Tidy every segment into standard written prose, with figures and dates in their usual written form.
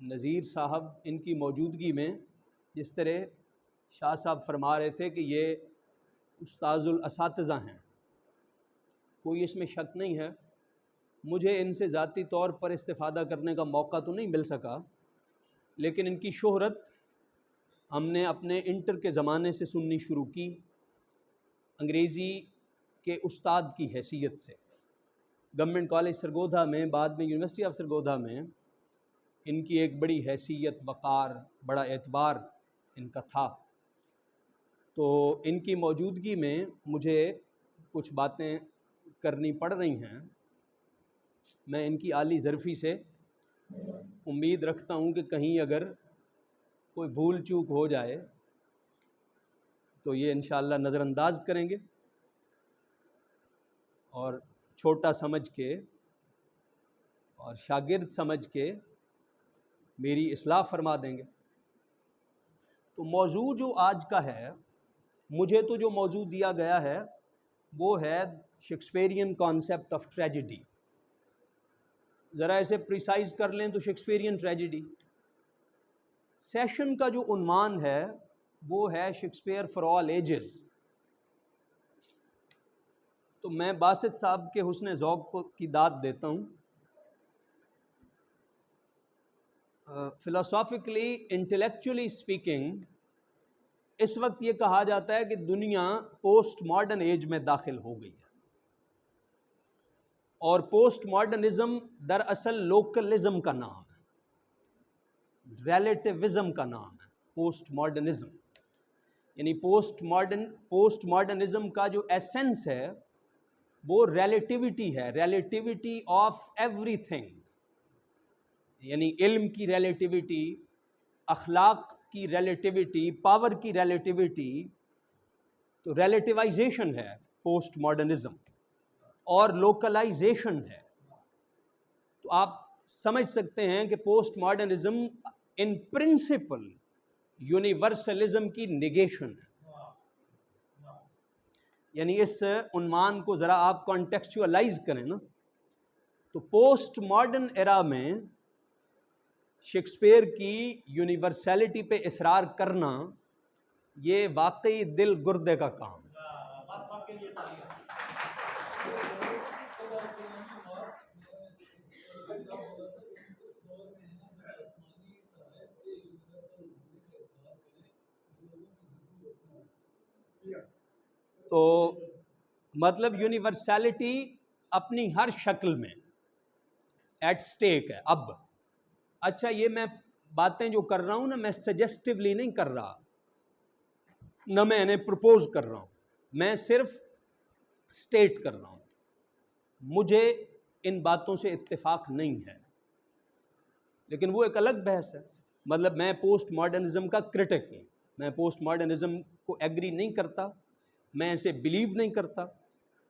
نذیر صاحب ان کی موجودگی میں جس طرح شاہ صاحب فرما رہے تھے کہ یہ استاذ الاساتذہ ہیں، کوئی اس میں شک نہیں ہے. مجھے ان سے ذاتی طور پر استفادہ کرنے کا موقع تو نہیں مل سکا، لیکن ان کی شہرت ہم نے اپنے انٹر کے زمانے سے سننی شروع کی، انگریزی کے استاد کی حیثیت سے. گورنمنٹ کالج سرگودھا میں، بعد میں یونیورسٹی آف سرگودھا میں ان کی ایک بڑی حیثیت، وقار، بڑا اعتبار ان کا تھا. تو ان کی موجودگی میں مجھے کچھ باتیں کرنی پڑ رہی ہیں. میں ان کی عالی ظرفی سے امید رکھتا ہوں کہ کہیں اگر کوئی بھول چوک ہو جائے تو یہ انشاءاللہ نظر انداز کریں گے اور چھوٹا سمجھ کے اور شاگرد سمجھ کے میری اصلاح فرما دیں گے. تو موضوع جو آج کا ہے، مجھے تو جو موضوع دیا گیا ہے وہ ہے شیکسپیرین کانسیپٹ آف ٹریجڈی. ذرا اسے پریسائز کر لیں تو شیکسپیرین ٹریجڈی. سیشن کا جو عنوان ہے وہ ہے شیکسپیئر فار آل ایجز. تو میں باسط صاحب کے حسن ذوق کی داد دیتا ہوں. فلاسافیکلی، انٹلیکچولی اسپیکنگ، اس وقت یہ کہا جاتا ہے کہ دنیا پوسٹ ماڈرن ایج میں داخل ہو گئی ہے، اور پوسٹ ماڈرنزم دراصل لوکلزم کا نام ہے، ریلیٹیوزم کا نام ہے. پوسٹ ماڈرنزم یعنی پوسٹ ماڈرنزم کا جو ایسنس ہے وہ ریلیٹیوٹی ہے، ریلیٹیوٹی آف ایوری تھنگ. یعنی علم کی ریلیٹیوٹی، اخلاق کی ریلیٹیوٹی، پاور کی ریلیٹیوٹی. تو ریلیٹیوائزیشن ہے پوسٹ ماڈرنزم، اور لوکلائزیشن ہے. تو آپ سمجھ سکتے ہیں کہ post modernism in principle universalism کی نیگیشن ہے. یعنی اس عنوان کو ذرا آپ کانٹیکسچولائز کریں نا، تو پوسٹ ماڈرن ایرا میں شیکسپیئر کی یونیورسیلٹی پہ اصرار کرنا یہ واقعی دل گردے کا کام ہے. تو مطلب یونیورسیلٹی اپنی ہر شکل میں ایٹ سٹیک ہے. اب اچھا، یہ میں باتیں جو کر رہا ہوں نا، میں سجیسٹیولی نہیں کر رہا، نہ میں انہیں پرپوز کر رہا ہوں، میں صرف سٹیٹ کر رہا ہوں. مجھے ان باتوں سے اتفاق نہیں ہے، لیکن وہ ایک الگ بحث ہے. مطلب میں پوسٹ ماڈرنزم کا کرٹک ہوں، میں پوسٹ ماڈرنزم کو ایگری نہیں کرتا، میں اسے بلیو نہیں کرتا.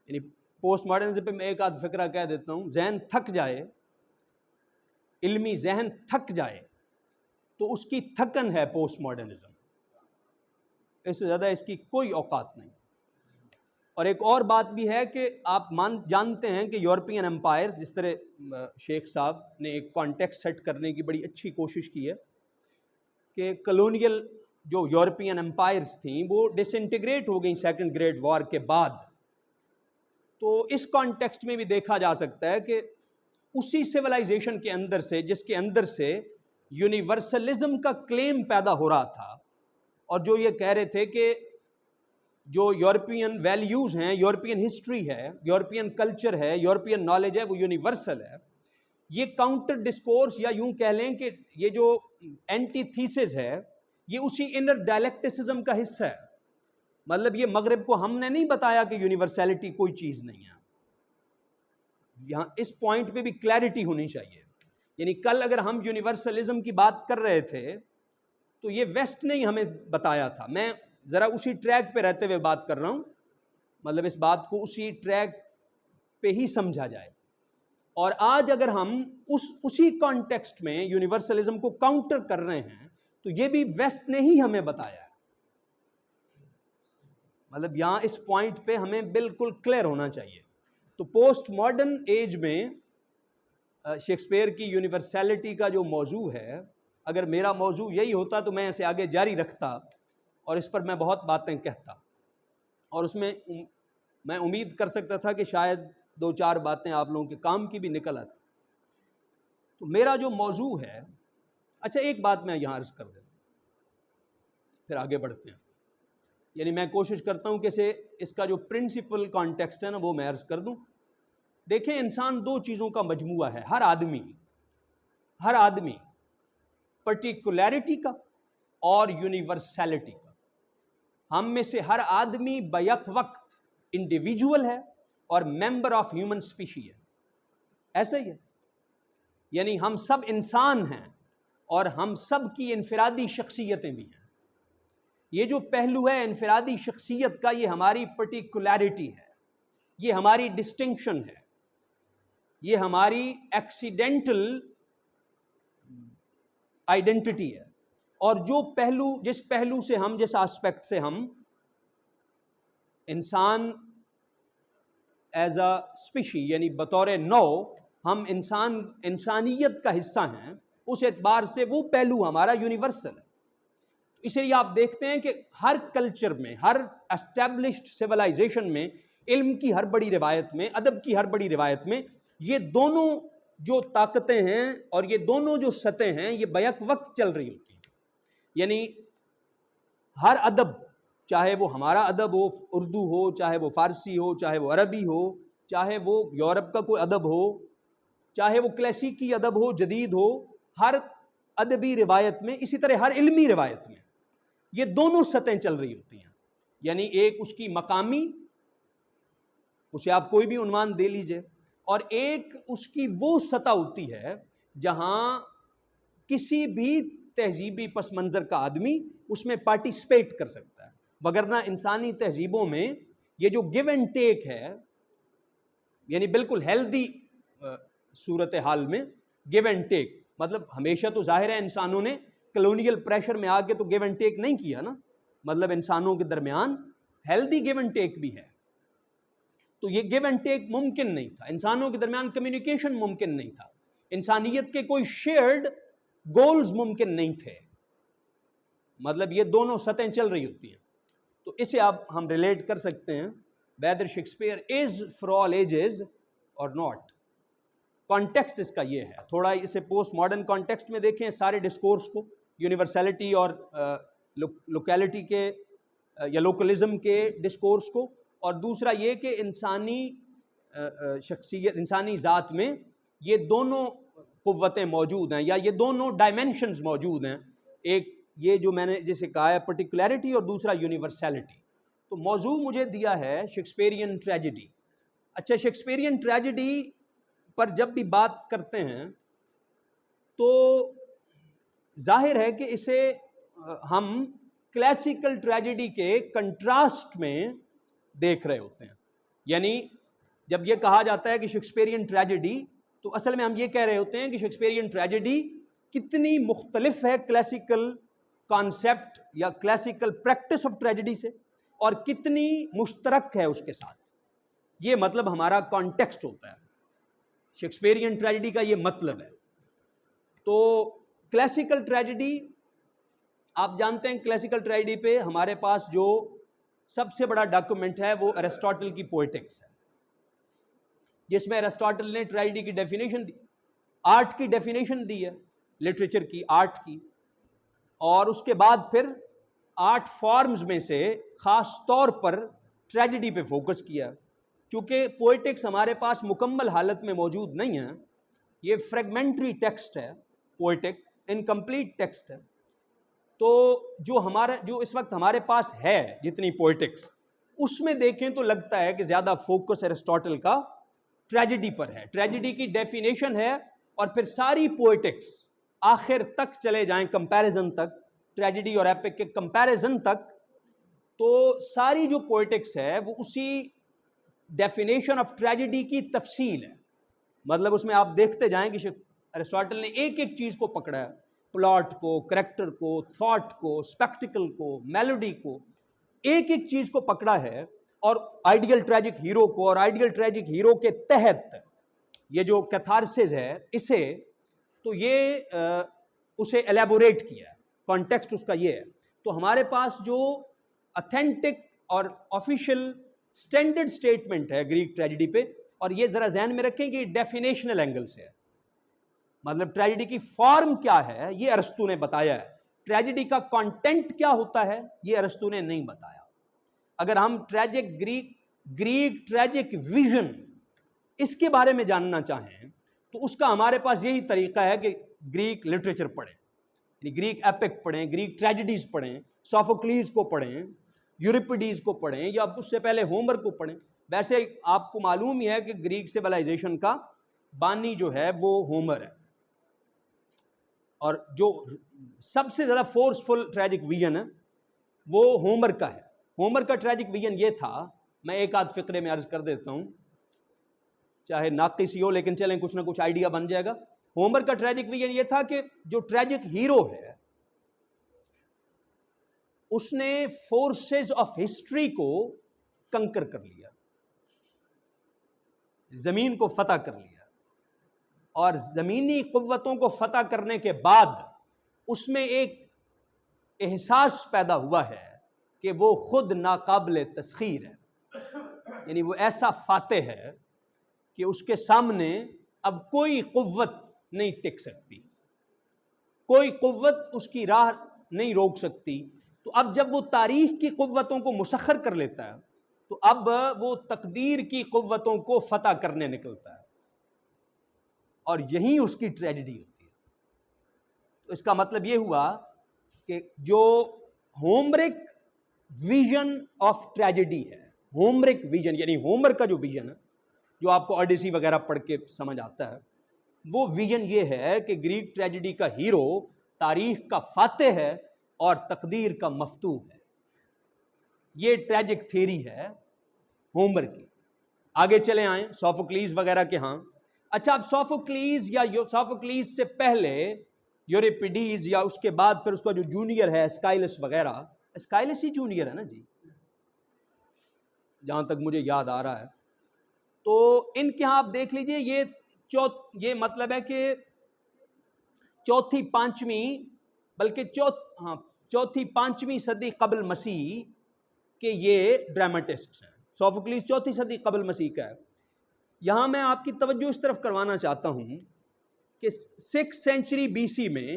یعنی پوسٹ ماڈرنزم پہ میں ایک آدھ فقرہ کہہ دیتا ہوں، ذہن تھک جائے، علمی ذہن تھک جائے تو اس کی تھکن ہے پوسٹ ماڈرنزم، اس سے زیادہ اس کی کوئی اوقات نہیں. اور ایک اور بات بھی ہے کہ آپ جانتے ہیں کہ یورپین امپائر، جس طرح شیخ صاحب نے ایک کانٹیکسٹ سیٹ کرنے کی بڑی اچھی کوشش کی ہے کہ کلونیل جو یورپین امپائرز تھیں وہ ڈس انٹیگریٹ ہو گئیں سیکنڈ گریٹ وار کے بعد. تو اس کانٹیکسٹ میں بھی دیکھا جا سکتا ہے کہ اسی سویلائزیشن کے اندر سے، جس کے اندر سے یونیورسلزم کا کلیم پیدا ہو رہا تھا، اور جو یہ کہہ رہے تھے کہ جو یورپین ویلیوز ہیں، یورپین ہسٹری ہے، یورپین کلچر ہے، یورپین نالج ہے، وہ یونیورسل ہے. یہ کاؤنٹر ڈسکورس، یا یوں کہہ لیں کہ یہ جو اینٹی تھیسز ہے، یہ اسی انر ڈائلیکٹسزم کا حصہ ہے. مطلب یہ مغرب کو ہم نے نہیں بتایا کہ یونیورسیلٹی کوئی چیز نہیں ہے. یہاں اس پوائنٹ پہ بھی کلیئرٹی ہونی چاہیے. یعنی کل اگر ہم یونیورسلزم کی بات کر رہے تھے تو یہ ویسٹ نے ہی ہمیں بتایا تھا. میں ذرا اسی ٹریک پہ رہتے ہوئے بات کر رہا ہوں، مطلب اس بات کو اسی ٹریک پہ ہی سمجھا جائے. اور آج اگر ہم اسی کانٹیکسٹ میں یونیورسلزم کو کاؤنٹر کر رہے ہیں تو یہ بھی ویسٹ نے ہی ہمیں بتایا ہے. مطلب یہاں اس پوائنٹ پہ ہمیں بالکل کلیئر ہونا چاہیے. تو پوسٹ ماڈرن ایج میں شیکسپیئر کی یونیورسیلٹی کا جو موضوع ہے اگر میرا موضوع یہی ہوتا تو میں اسے آگے جاری رکھتا اور اس پر میں بہت باتیں کہتا، اور اس میں میں امید کر سکتا تھا کہ شاید 2-4 باتیں آپ لوگوں کے کام کی بھی نکل آتی۔ تو میرا جو موضوع ہے، اچھا ایک بات میں یہاں عرض کر دیتا ہوں، پھر آگے بڑھتے ہیں۔ یعنی میں کوشش کرتا ہوں کہ اس کا جو پرنسپل کانٹیکسٹ ہے نا وہ میں عرض کر دوں۔ دیکھیں، انسان 2 چیزوں کا مجموعہ ہے، ہر آدمی پرٹیکولیرٹی کا اور یونیورسیلٹی کا۔ ہم میں سے ہر آدمی بیک وقت انڈیویجول ہے اور ممبر آف ہیومن اسپیشی ہے، ایسا ہی ہے۔ یعنی ہم سب انسان ہیں اور ہم سب کی انفرادی شخصیتیں بھی ہیں۔ یہ جو پہلو ہے انفرادی شخصیت کا، یہ ہماری پرٹیکولیرٹی ہے، یہ ہماری ڈسٹنکشن ہے، یہ ہماری ایکسیڈنٹل آئیڈینٹی ہے۔ اور جس پہلو سے ہم، جس آسپیکٹ سے ہم انسان ایز اے اسپیشی، یعنی بطور نو ہم انسانیت کا حصہ ہیں، اس اعتبار سے وہ پہلو ہمارا یونیورسل ہے۔ اسی لیے آپ دیکھتے ہیں کہ ہر کلچر میں، ہر اسٹیبلشڈ سویلائزیشن میں، علم کی ہر بڑی روایت میں، ادب کی ہر بڑی روایت میں، یہ دونوں جو طاقتیں ہیں اور یہ دونوں جو سطحیں ہیں یہ بیک وقت چل رہی ہوتی ہیں۔ یعنی ہر ادب، چاہے وہ ہمارا ادب ہو، اردو ہو، چاہے وہ فارسی ہو، چاہے وہ عربی ہو، چاہے وہ یورپ کا کوئی ادب ہو، چاہے وہ کلاسیکی ادب ہو، جدید ہو، ہر ادبی روایت میں، اسی طرح ہر علمی روایت میں یہ دونوں سطحیں چل رہی ہوتی ہیں۔ یعنی ایک اس کی مقامی، اسے آپ کوئی بھی عنوان دے لیجئے، اور ایک اس کی وہ سطح ہوتی ہے جہاں کسی بھی تہذیبی پس منظر کا آدمی اس میں پارٹیسپیٹ کر سکتا ہے۔ وگرنہ انسانی تہذیبوں میں یہ جو گیو اینڈ ٹیک ہے، یعنی بالکل ہیلدی صورتحال میں گیو اینڈ ٹیک، مطلب ہمیشہ تو ظاہر ہے انسانوں نے کلونیل پریشر میں آ کے تو گیو اینڈ ٹیک نہیں کیا نا، مطلب انسانوں کے درمیان ہیلدی گیو اینڈ ٹیک بھی ہے۔ تو یہ گیو اینڈ ٹیک ممکن نہیں تھا، انسانوں کے درمیان کمیونیکیشن ممکن نہیں تھا، انسانیت کے کوئی شیئرڈ گولز ممکن نہیں تھے، مطلب یہ دونوں سطحیں چل رہی ہوتی ہیں۔ تو اسے آپ ہم ریلیٹ کر سکتے ہیں whether Shakespeare is for all ages اور ناٹ۔ کانٹیکسٹ اس کا یہ ہے، تھوڑا اسے پوسٹ ماڈرن کانٹیکسٹ میں دیکھیں سارے ڈسکورس کو، یونیورسیلٹی اور لوکیلٹی کے یا لوکلزم کے ڈسکورس کو، اور دوسرا یہ کہ انسانی شخصیت، انسانی ذات میں یہ دونوں قوتیں موجود ہیں، یا یہ دونوں ڈائمینشنز موجود ہیں، ایک یہ جو میں نے جسے کہا ہے پرٹیکولیرٹی اور دوسرا یونیورسیلٹی۔ تو موضوع مجھے دیا ہے شیکسپیرین ٹریجڈی۔ اچھا، شیکسپیرین ٹریجڈی پر جب بھی بات کرتے ہیں تو ظاہر ہے کہ اسے ہم کلاسیکل ٹریجڈی کے کنٹراسٹ میں دیکھ رہے ہوتے ہیں۔ یعنی جب یہ کہا جاتا ہے کہ شیکسپیرین ٹریجڈی، تو اصل میں ہم یہ کہہ رہے ہوتے ہیں کہ شیکسپیرین ٹریجڈی کتنی مختلف ہے کلاسیکل کانسیپٹ یا کلاسیکل پریکٹس آف ٹریجڈی سے، اور کتنی مشترک ہے اس کے ساتھ۔ یہ مطلب ہمارا کانٹیکسٹ ہوتا ہے، شیکسپیرین ٹریجڈی کا یہ مطلب ہے۔ تو کلاسیکل ٹریجڈی، آپ جانتے ہیں کلاسیکل ٹریجڈی پہ ہمارے پاس جو سب سے بڑا ڈاکومنٹ ہے وہ ایرسٹاٹل کی پوئٹکس ہے، جس میں ایرسٹاٹل نے ٹریجڈی کی ڈیفینیشن دی، آرٹ کی ڈیفینیشن دی ہے، لٹریچر کی، آرٹ کی، اور اس کے بعد پھر آرٹ فارمز میں سے خاص طور پر ٹریجڈی پہ فوکس کیا۔ چونکہ پوئٹکس ہمارے پاس مکمل حالت میں موجود نہیں ہے، یہ فریگمنٹری ٹیکسٹ ہے، پوئٹک انکمپلیٹ ٹیکسٹ ہے، تو جو اس وقت ہمارے پاس ہے جتنی پوئٹکس، اس میں دیکھیں تو لگتا ہے کہ زیادہ فوکس ایرسٹاٹل کا ٹریجڈی پر ہے، ٹریجڈی کی ڈیفینیشن ہے، اور پھر ساری پوئٹکس آخر تک چلے جائیں کمپیریزن تک، ٹریجڈی اور ایپک کے کمپیریزن تک، تو ساری جو پوئٹکس ہے وہ اسی ڈیفینیشن آف ٹریجڈی کی تفصیل ہے۔ مطلب اس میں آپ دیکھتے جائیں کہ ایرسٹاٹل نے ایک ایک چیز کو پکڑا ہے، پلاٹ کو، کریکٹر کو، تھاٹ کو، سپیکٹیکل کو، میلوڈی کو، ایک ایک چیز کو پکڑا ہے، اور آئیڈیل ٹریجک ہیرو کو، اور آئیڈیل ٹریجک ہیرو کے تحت یہ جو کیتھارسس ہے اسے، تو یہ اسے ایلیبوریٹ کیا ہے، کانٹیکسٹ اس کا یہ ہے. تو ہمارے پاس جو اتھینٹک اور آفیشیل اسٹینڈرڈ اسٹیٹمنٹ ہے گریک ٹریجڈی پہ، اور یہ ذرا ذہن میں رکھیں کہ یہ ڈیفینیشنل اینگل سے ہے، مطلب ٹریجڈی کی فارم کیا ہے یہ ارسطو نے بتایا ہے، ٹریجڈی کا کانٹینٹ کیا ہوتا ہے یہ ارسطو نے نہیں بتایا. اگر ہم گریک ٹریجک ویژن اس کے بارے میں جاننا چاہیں تو اس کا ہمارے پاس یہی طریقہ ہے کہ گریک لٹریچر پڑھیں، یعنی گریک ایپک پڑھیں، گریک ٹریجڈیز پڑھیں، سوفوکلیز کو پڑھیں، یوریپیڈیز کو پڑھیں، یا اس سے پہلے ہومر کو پڑھیں. ویسے آپ کو معلوم ہی ہے کہ گریک سویلائزیشن کا بانی جو ہے وہ ہومر ہے، اور جو سب سے زیادہ فورسفل ٹریجک ویژن ہے وہ ہومر کا ہے. ہومر کا ٹریجک ویژن یہ تھا، میں ایک آدھ فقرے میں عرض کر دیتا ہوں، چاہے ناقص ہی ہو لیکن چلیں کچھ نہ کچھ آئیڈیا بن جائے گا. ہومر کا ٹریجک ویژن یہ تھا کہ جو ٹریجک ہیرو ہے اس نے فورسز آف ہسٹری کو کنکر کر لیا، زمین کو فتح کر لیا، اور زمینی قوتوں کو فتح کرنے کے بعد اس میں ایک احساس پیدا ہوا ہے کہ وہ خود ناقابل تسخیر ہے، یعنی وہ ایسا فاتح ہے کہ اس کے سامنے اب کوئی قوت نہیں ٹک سکتی، کوئی قوت اس کی راہ نہیں روک سکتی. تو اب جب وہ تاریخ کی قوتوں کو مسخر کر لیتا ہے تو اب وہ تقدیر کی قوتوں کو فتح کرنے نکلتا ہے، اور یہی اس کی ٹریجڈی ہوتی ہے. تو اس کا مطلب یہ ہوا کہ جو ہومرک ویژن آف ٹریجڈی ہے، ہومرک ویژن یعنی ہومر کا جو ویژن ہے جو آپ کو اوڈیسی وغیرہ پڑھ کے سمجھ آتا ہے، وہ ویژن یہ ہے کہ گریک ٹریجڈی کا ہیرو تاریخ کا فاتح ہے اور تقدیر کا مفتوح ہے. یہ ٹریجک تھیری ہے ہومر کی. آگے چلے آئیں سوفوکلیز وغیرہ کے ہاں. اچھا، اب سوفوکلیز یا سوفوکلیز سے پہلے یوریپیڈیز، یا اس کے بعد پھر اس کا جو جونیئر ہے اسکائلس وغیرہ، اسکائلس ہی جونیئر ہے نا جی جہاں تک مجھے یاد آ رہا ہے. تو ان کے ہاں آپ دیکھ لیجئے یہ مطلب ہے کہ چوتھی پانچویں صدی قبل مسیح کے یہ ڈرامٹسٹس ہیں. سوفوکلیز چوتھی صدی قبل مسیح کا ہے. یہاں میں آپ کی توجہ اس طرف کروانا چاہتا ہوں کہ 6 سینچری بی سی میں،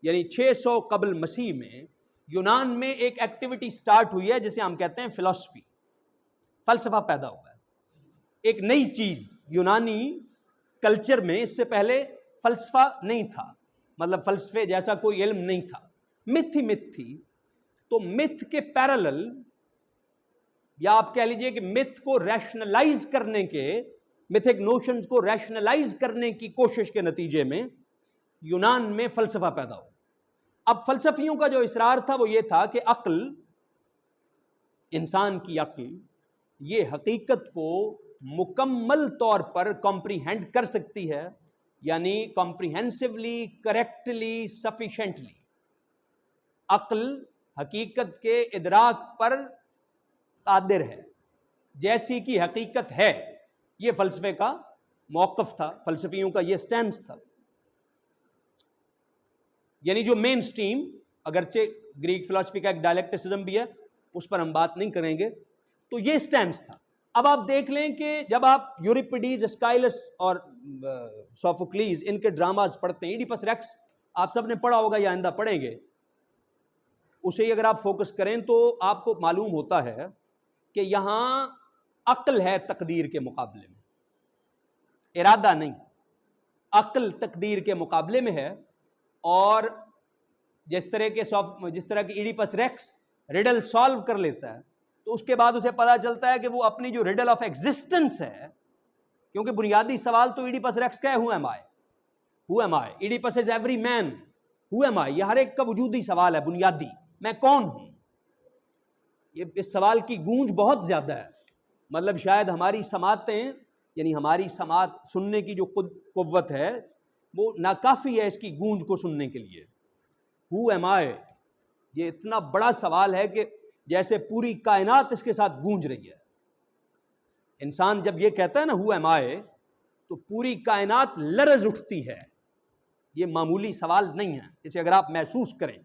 یعنی 600 قبل مسیح میں، یونان میں ایک ایکٹیویٹی سٹارٹ ہوئی ہے جسے ہم کہتے ہیں فلسفی، فلسفہ پیدا ہوا ہے. ایک نئی چیز یونانی کلچر میں، اس سے پہلے فلسفہ نہیں تھا، مطلب فلسفے جیسا کوئی علم نہیں تھا، متھ ہی متھ تھی. تو متھ کے پیرالل، یا آپ کہہ لیجئے کہ متھ کو ریشنلائز کرنے کے، میتھک نوشنز کو ریشنلائز کرنے کی کوشش کے نتیجے میں یونان میں فلسفہ پیدا ہوا. اب فلسفیوں کا جو اصرار تھا وہ یہ تھا کہ عقل، انسان کی عقل، یہ حقیقت کو مکمل طور پر کمپریہینڈ کر سکتی ہے، یعنی کمپریہنسولی، کریکٹلی، سفیشینٹلی. عقل حقیقت کے ادراک پر قادر ہے جیسی کی حقیقت ہے. یہ فلسفے کا موقف تھا، فلسفیوں کا یہ سٹینس تھا. یعنی جو مین سٹریم، اگرچہ گریک فلسفی کا ایک ڈائلیکٹسزم بھی ہے، اس پر ہم بات نہیں کریں گے، تو یہ سٹینس تھا. اب آپ دیکھ لیں کہ جب آپ یوریپیڈیز، اسکائلس اور سوفوکلیز ان کے ڈراماز پڑھتے ہیں، ایڈیپس ریکس آپ سب نے پڑھا ہوگا یا آئندہ پڑھیں گے، اسے ہی اگر آپ فوکس کریں تو آپ کو معلوم ہوتا ہے کہ یہاں عقل ہے تقدیر کے مقابلے میں، ارادہ نہیں. عقل تقدیر کے مقابلے میں ہے، اور جس طرح کہ ایڈیپس ریکس ریڈل سالو کر لیتا ہے تو اس کے بعد اسے پتا چلتا ہے کہ وہ اپنی جو ریڈل آف ایگزسٹنس ہے، کیونکہ بنیادی سوال تو ایڈیپس ریکس کا ہے، who am I. Oedipus is every man, who am I, یہ ہر ایک کا وجودی سوال ہے بنیادی، میں کون ہوں. اس سوال کی گونج بہت زیادہ ہے، مطلب شاید ہماری سماعتیں، یعنی ہماری سماعت سننے کی جو قوت ہے وہ ناکافی ہے اس کی گونج کو سننے کے لیے. ہو ایم آئی، یہ اتنا بڑا سوال ہے کہ جیسے پوری کائنات اس کے ساتھ گونج رہی ہے. انسان جب یہ کہتا ہے نا ہو ایم آئی، تو پوری کائنات لرز اٹھتی ہے یہ معمولی سوال نہیں ہے اسے اگر آپ محسوس کریں،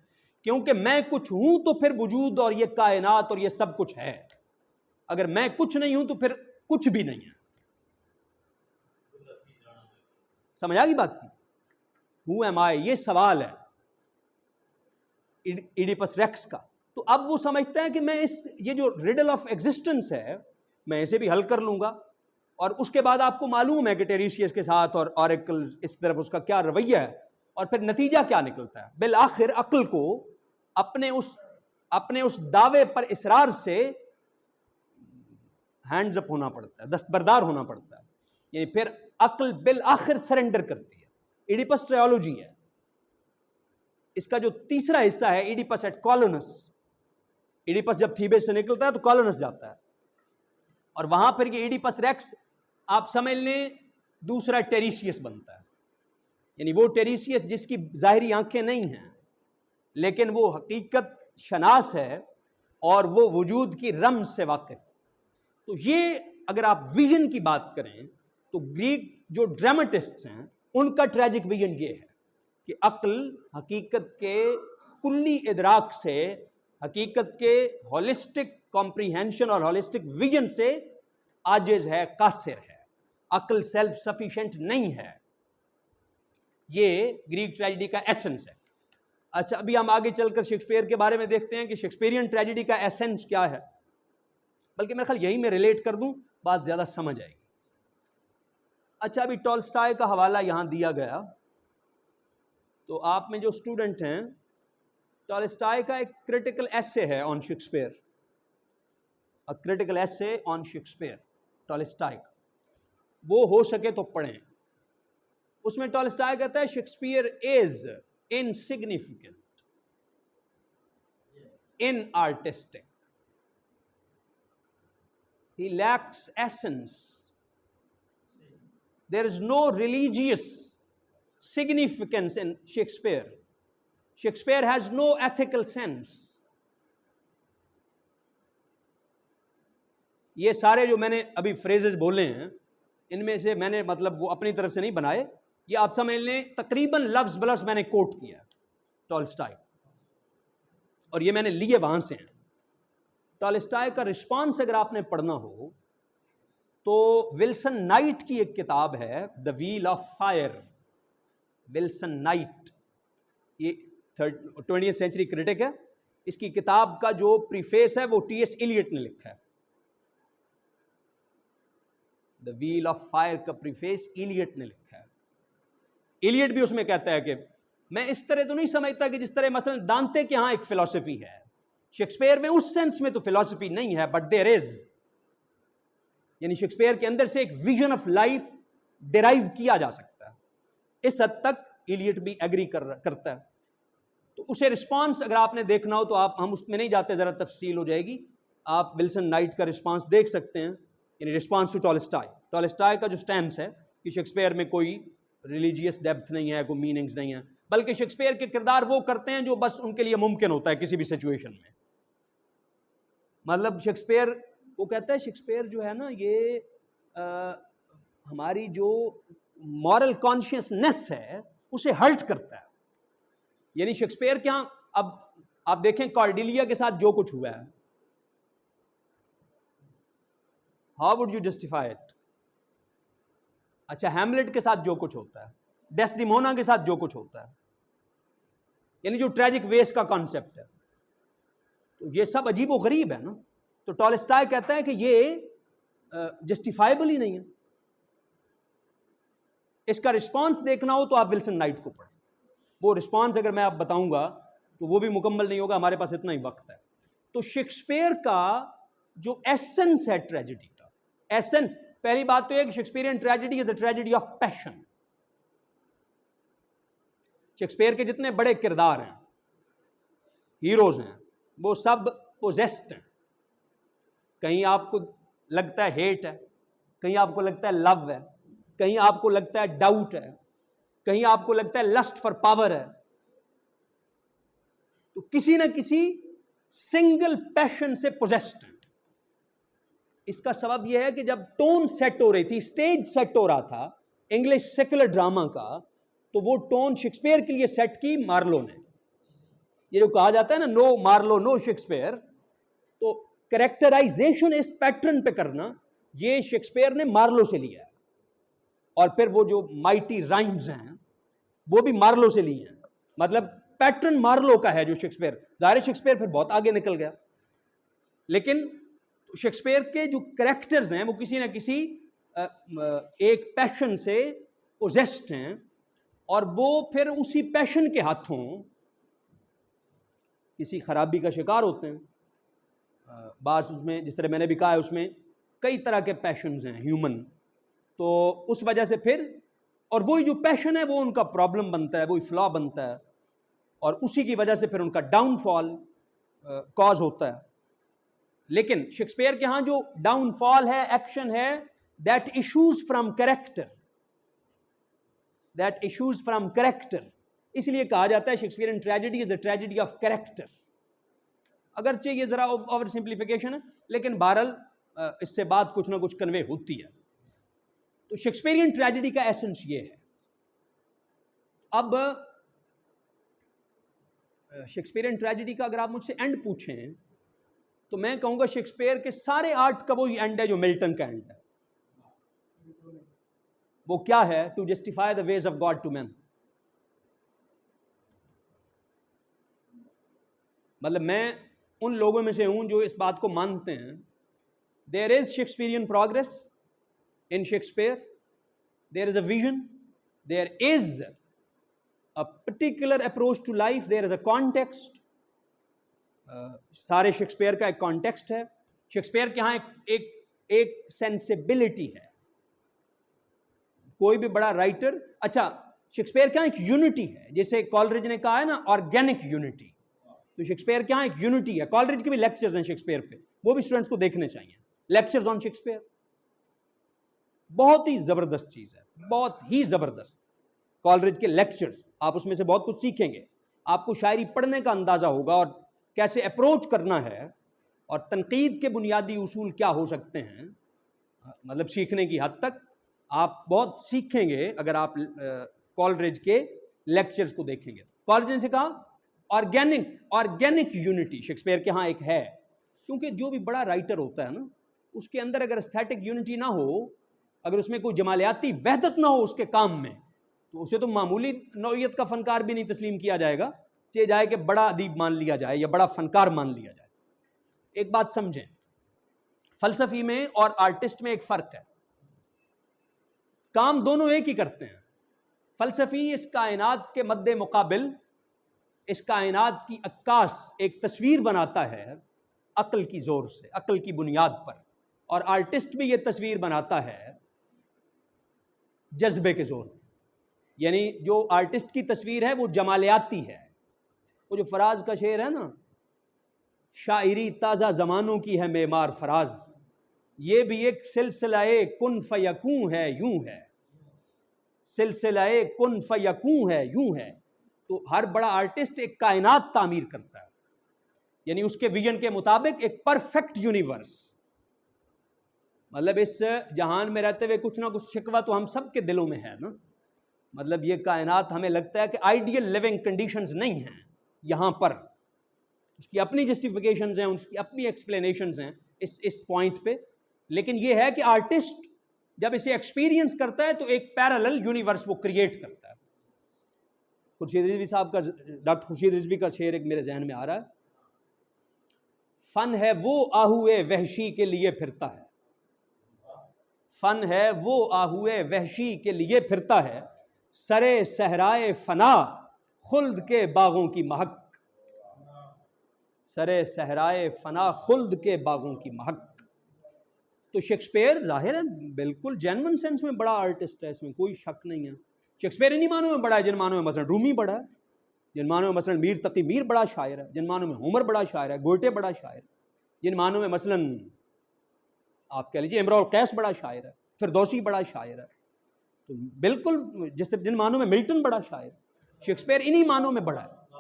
کیونکہ میں کچھ ہوں تو پھر وجود اور یہ کائنات اور یہ سب کچھ ہے، اگر میں کچھ نہیں ہوں تو پھر کچھ بھی نہیں ہے. سمجھ آ گئی بات کی؟ ہو ایم آئی، یہ سوال ہے ایڈیپس ریکس کا. تو اب وہ سمجھتا ہے کہ میں یہ جو ریڈل آف ایگزسٹنس ہے میں اسے بھی حل کر لوں گا، اور اس کے بعد آپ کو معلوم ہے کہ ٹیریسیس کے ساتھ اور اوریکلز اس طرف اس کا کیا رویہ ہے، اور پھر نتیجہ کیا نکلتا ہے. بالآخر عقل کو اپنے اس دعوے پر اصرار سے ہینڈز اپ ہونا پڑتا ہے، دستبردار ہونا پڑتا ہے. یعنی پھر عقل بالآخر سرنڈر کرتی ہے. ایڈیپس ٹرائیالوجی ہے. اس کا جو تیسرا حصہ ہے ایڈیپس ایٹ کولونس. ایڈیپس جب تھیبس سے نکلتا ہے تو کولونس جاتا ہے، اور وہاں پھر یہ ایڈیپس ریکس آپ سمجھ لیں دوسرا ٹیریسیس بنتا ہے. یعنی وہ ٹیریسیس جس کی ظاہری آنکھیں نہیں ہیں لیکن وہ حقیقت شناس ہے اور وہ وجود کی رمز سے واقف. تو یہ اگر آپ ویژن کی بات کریں تو گریک جو ڈرامٹسٹس ہیں ان کا ٹریجک ویژن یہ ہے کہ عقل حقیقت کے کلی ادراک سے، حقیقت کے ہولسٹک کمپریہنشن اور ہولسٹک ویژن سے عاجز ہے، قاصر ہے. عقل سیلف سفیشینٹ نہیں ہے. یہ گریک ٹریجڈی کا ایسنس ہے. اچھا ابھی ہم آگے چل کر شیکسپیئر کے بارے میں دیکھتے ہیں کہ شیکسپیرین ٹریجڈی کا ایسنس کیا ہے، بلکہ میرے خیال یہی میں ریلیٹ کر دوں بات زیادہ سمجھ آئے گی. اچھا ابھی ٹولسٹائے کا حوالہ یہاں دیا گیا، تو آپ میں جو اسٹوڈنٹ ہیں ٹولسٹائے کا ایک کریٹیکل ایسے ہے آن شیکسپیئر، کریٹیکل ایسے آن شیکسپیئر ٹولسٹائے کا، وہ ہو سکے تو پڑھیں. اس میں ٹولسٹائے کہتا ہے Shakespeare is insignificant, inartistic, he lacks essence, there is no religious significance in Shakespeare. Shakespeare has no ethical sense. یہ سارے جو میں نے ابھی فریزز بولے ہیں ان میں سے میں نے مطلب وہ اپنی طرف سے نہیں بنائے، یہ آپ سمجھ لیں تقریباً لفظ بلفظ میں نے کوٹ کیا ٹولسٹائے، اور یہ میں نے لیے وہاں سے ہیں. ٹولسٹائے کا رسپانس اگر آپ نے پڑھنا ہو تو ولسن نائٹ کی ایک کتاب ہے the wheel of fire. Wilson Knight یہ 20th سینچری کرٹک ہے. اس کی کتاب کا جو پریفیس ہے وہ ٹی ایس ایلیٹ نے لکھا ہے. دا ویل آف فائر کا پریفیس ایلیٹ نے لکھا ہے. ایلیٹ بھی اس میں کہتا ہے کہ میں اس طرح تو نہیں سمجھتا کہ جس طرح مثلا دانتے کے ہاں ایک فلسفی ہے، شیکسپیئر میں اس سینس میں تو فلسفی نہیں ہے، بٹ دیر از. یعنی شیکسپیئر کے اندر سے ایک ویژن آف لائف ڈیرائیو کیا جا سکتا ہے. اس حد تک ایلیٹ بھی ایگری کرتا ہے. تو اسے رسپانس اگر آپ نے دیکھنا ہو تو ہم اس میں نہیں جاتے، ذرا تفصیل ہو جائے گی. آپ ولسن نائٹ کا رسپانس دیکھ سکتے ہیں، یعنی رسپانس ٹو ٹولسٹائے. ٹولسٹائے کا جو سٹینس ہے کہ شیکسپیئر میں کوئی ریلیجیس ڈیپتھ نہیں ہے، کوئی میننگز نہیں ہے، بلکہ شیکسپیئر کے کردار وہ کرتے ہیں جو بس ان کے لیے ممکن ہوتا ہے کسی بھی سچویشن میں. مطلب شیکسپیئر وہ کہتا ہے شیکسپیئر جو ہے نا یہ ہماری جو مورل کانشیسنیس ہے اسے ہرٹ کرتا ہے. یعنی شیکسپیئر کے ہاں اب آپ دیکھیں کارڈیلیا کے ساتھ جو کچھ ہوا ہے، how would you justify it? اچھا ہیملٹ کے ساتھ جو کچھ ہوتا ہے، ڈیسڈیمونا کے ساتھ جو کچھ ہوتا ہے، یعنی جو ٹریجک ویس کا کانسیپٹ ہے، تو یہ سب عجیب و غریب ہے نا. تو ٹولسٹائے کہتا ہے کہ یہ جسٹیفائبل ہی نہیں ہے. اس کا رسپانس دیکھنا ہو تو آپ ولسن نائٹ کو پڑھیں. وہ رسپانس اگر میں آپ بتاؤں گا تو وہ بھی مکمل نہیں ہوگا، ہمارے پاس اتنا ہی وقت ہے. تو شیکسپیئر کا جو ایسنس ہے ٹریجڈی کا ایسنس، پہلی بات تو یہ کہ Shakespearean tragedy is a tragedy of passion. Shakespeare کے جتنے بڑے کردار ہیں، ہیروز ہیں، وہ سب پوزیسڈ ہیں. کہیں آپ کو لگتا ہے ہیٹ ہے، کہیں آپ کو لگتا ہے لو ہے، کہیں آپ کو لگتا ہے ڈاؤٹ ہے، کہیں آپ کو لگتا ہے لسٹ فار پاور ہے. تو کسی نہ کسی سنگل پیشن سے پوزیسڈ ہیں. اس کا سبب یہ ہے کہ جب ٹون سیٹ ہو رہی تھی، اسٹیج سیٹ ہو رہا تھا انگلش سیکولر ڈراما کا، تو وہ ٹون شیکسپیئر کے لیے سیٹ کی مارلو نے. یہ جو کہا جاتا ہے نا نو مارلو نو شیکسپیئر، تو کریکٹرائزیشن اس پیٹرن پہ کرنا یہ شیکسپیئر نے مارلو سے لیا ہے. اور پھر وہ جو مائٹی رائمز ہیں وہ بھی مارلو سے لیے ہیں. مطلب پیٹرن مارلو کا ہے جو شیکسپیئر. ظاہر شیکسپیئر پھر بہت آگے نکل گیا، لیکن شیکسپیئر کے جو کریکٹرز ہیں وہ کسی نہ کسی ایک پیشن سے پوزیسڈ ہیں، اور وہ پھر اسی پیشن کے ہاتھوں کسی خرابی کا شکار ہوتے ہیں. بعض اس میں جس طرح میں نے بھی کہا ہے اس میں کئی طرح کے پیشنز ہیں ہیومن، تو اس وجہ سے پھر اور وہی جو پیشن ہے وہ ان کا پرابلم بنتا ہے، وہی فلا بنتا ہے، اور اسی کی وجہ سے پھر ان کا ڈاؤن فال کاز ہوتا ہے. لیکن شیکسپیئر کے ہاں جو ڈاؤن فال ہے، ایکشن ہے، that issues from character, that issues from character. اس لیے کہا جاتا ہے Shakespearean tragedy is the tragedy of character. اگرچہ یہ ذرا اوور سمپلیفیکیشن ہے، لیکن بہرحال اس سے بات کچھ نہ کچھ کنوے ہوتی ہے. تو شیکسپیرین ٹریجڈی کا ایسنس یہ ہے. اب شیکسپیرین ٹریجڈی کا اگر آپ مجھ سے اینڈ پوچھیں تو میں کہوں گا شیکسپیئر کے سارے آرٹ کا وہی اینڈ ہے جو ملٹن کا اینڈ ہے. وہ کیا ہے؟ To justify the ways of God to man. مطلب میں ان لوگوں میں سے ہوں جو اس بات کو مانتے ہیں دیر از شیکسپیرین progress in Shakespeare, there is a vision, there is a particular approach to life, there is a context. سارے شیکسپیئر کا ایک کانٹیکسٹ ہے. شیکسپیئر کے ہاں ایک سینسیبلٹی ہے. کوئی بھی بڑا رائٹر، اچھا شیکسپیئر کے ہاں ایک یونٹی ہے، جیسے کالرج نے کہا ہے نا آرگینک یونٹی. تو شیکسپیئر کے ہاں ایک یونٹی ہے. کالرج کے بھی لیکچرز ہیں شیکسپیئر پہ، وہ بھی اسٹوڈنٹس کو دیکھنے چاہیے. لیکچرز آن شیکسپیئر بہت ہی زبردست چیز ہے، بہت ہی زبردست. کالرج کے لیکچرز، آپ اس میں سے بہت کچھ سیکھیں گے. آپ کو شاعری پڑھنے کا اندازہ ہوگا اور کیسے اپروچ کرنا ہے، اور تنقید کے بنیادی اصول کیا ہو سکتے ہیں. مطلب سیکھنے کی حد تک آپ بہت سیکھیں گے اگر آپ کالرج کے لیکچرز کو دیکھیں گے. کالرج نے سے کہا آرگینک یونٹی شیکسپیئر کے ہاں ایک ہے. کیونکہ جو بھی بڑا رائٹر ہوتا ہے نا، اس کے اندر اگر ایستھیٹک یونٹی نہ ہو، اگر اس میں کوئی جمالیاتی وحدت نہ ہو اس کے کام میں، تو اسے تو معمولی نوعیت کا فنکار بھی نہیں تسلیم کیا جائے گا. چاہے جائے کہ بڑا ادیب مان لیا جائے یا بڑا فنکار مان لیا جائے. ایک بات سمجھیں، فلسفی میں اور آرٹسٹ میں ایک فرق ہے. کام دونوں ایک ہی کرتے ہیں. فلسفی اس کائنات کے مد مقابل اس کائنات کی عکاس ایک تصویر بناتا ہے عقل کی زور سے، عقل کی بنیاد پر. اور آرٹسٹ بھی یہ تصویر بناتا ہے جذبے کے زور. یعنی جو آرٹسٹ کی تصویر ہے وہ جمالیاتی ہے. وہ جو فراز کا شعر ہے نا، شاعری تازہ زمانوں کی ہے معمار فراز، یہ بھی ایک سلسلہ کن فیکون ہے یوں ہے. سلسلہ کن فیکون ہے یوں ہے. تو ہر بڑا آرٹسٹ ایک کائنات تعمیر کرتا ہے، یعنی اس کے ویژن کے مطابق ایک پرفیکٹ یونیورس. مطلب اس جہان میں رہتے ہوئے کچھ نہ کچھ شکوہ تو ہم سب کے دلوں میں ہے نا. مطلب یہ کائنات ہمیں لگتا ہے کہ آئیڈیل لیونگ کنڈیشنز نہیں ہیں یہاں پر. اس کی اپنی جسٹیفیکیشنز ہیں، اس کی اپنی ایکسپلینیشنز ہیں اس پوائنٹ پہ. لیکن یہ ہے کہ آرٹسٹ جب اسے ایکسپیرینس کرتا ہے تو ایک پیرالل یونیورس وہ کریٹ کرتا ہے. خورشید رضوی صاحب کا، ڈاکٹر خورشید رضوی کا شعر ایک میرے ذہن میں آ رہا ہے. فن ہے وہ آہوئے وحشی کے لیے پھرتا ہے. فن ہے وہ آہوئے وحشی کے لیے پھرتا ہے، سرے صحرائے فنا خلد کے باغوں کی مہک. سرے صحرائے فنا خلد کے باغوں کی مہک. تو شیکسپیئر ظاہر ہے بالکل جینون سینس میں بڑا آرٹسٹ ہے، اس میں کوئی شک نہیں ہے. شیکسپیئر انہی معنوں میں بڑا ہے جن معنوں میں مثلا رومی بڑا ہے، جن معنوں میں مثلا میر تقی میر بڑا شاعر ہے، جن معنوں میں ہومر بڑا شاعر ہے، گوٹے بڑا شاعر، جن معنوں میں مثلا آپ کہہ لیجیے امرؤ القیس بڑا شاعر ہے، فردوسی بڑا شاعر ہے. تو بالکل جن معنوں میں ملٹن بڑا شاعر ہے، شیکسپیئر انہی معنوں میں بڑا ہے.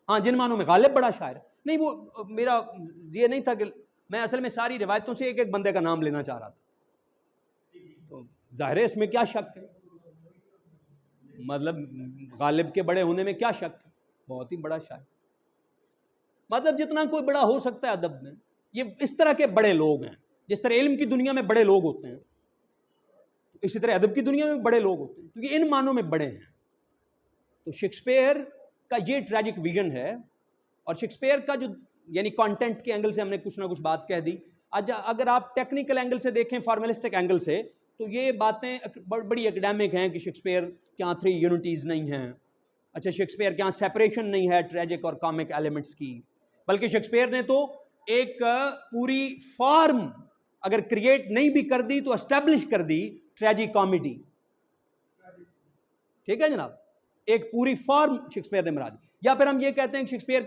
ہاں جن معنوں میں غالب بڑا شاعر ہے. نہیں وہ میرا یہ نہیں تھا کہ میں اصل میں ساری روایتوں سے ایک ایک بندے کا نام لینا چاہ رہا تھا. تو ظاہر ہے اس میں کیا شک ہے. مطلب غالب کے بڑے ہونے میں کیا شک ہے، بہت ہی بڑا شاعر، مطلب جتنا کوئی بڑا ہو سکتا ہے ادب میں، یہ اس طرح کے بڑے لوگ ہیں. جس طرح علم کی دنیا میں بڑے لوگ ہوتے ہیں، اسی طرح ادب کی دنیا میں بڑے لوگ ہوتے ہیں، کیونکہ ان معنوں میں بڑے ہیں. تو شیکسپیئر کا یہ ٹریجک ویژن ہے. اور شیکسپیئر کا جو یعنی کانٹینٹ کے اینگل سے ہم نے کچھ نہ کچھ بات کہہ دی. اگر آپ ٹیکنیکل اینگل سے دیکھیں، فارملسٹک اینگل سے، تو یہ باتیں بڑی اکیڈیمک ہیں کہ شیکسپیئر کے یہاں 3 یونٹیز نہیں ہیں. اچھا، شیکسپیئر کے یہاں سیپریشن نہیں ہے ٹریجک اور کامک ایلیمنٹس کی، بلکہ شیکسپیئر نے تو ایک پوری فارم اگر کریٹ نہیں بھی کر دی تو اسٹیبلش کر دی، ٹریجی کامیڈی. ٹھیک ہے جناب، ایک پوری فارم شیکسپیئر نے بنا دی. یا پھر ہم یہ کہتے ہیں کہ شیکسپیئر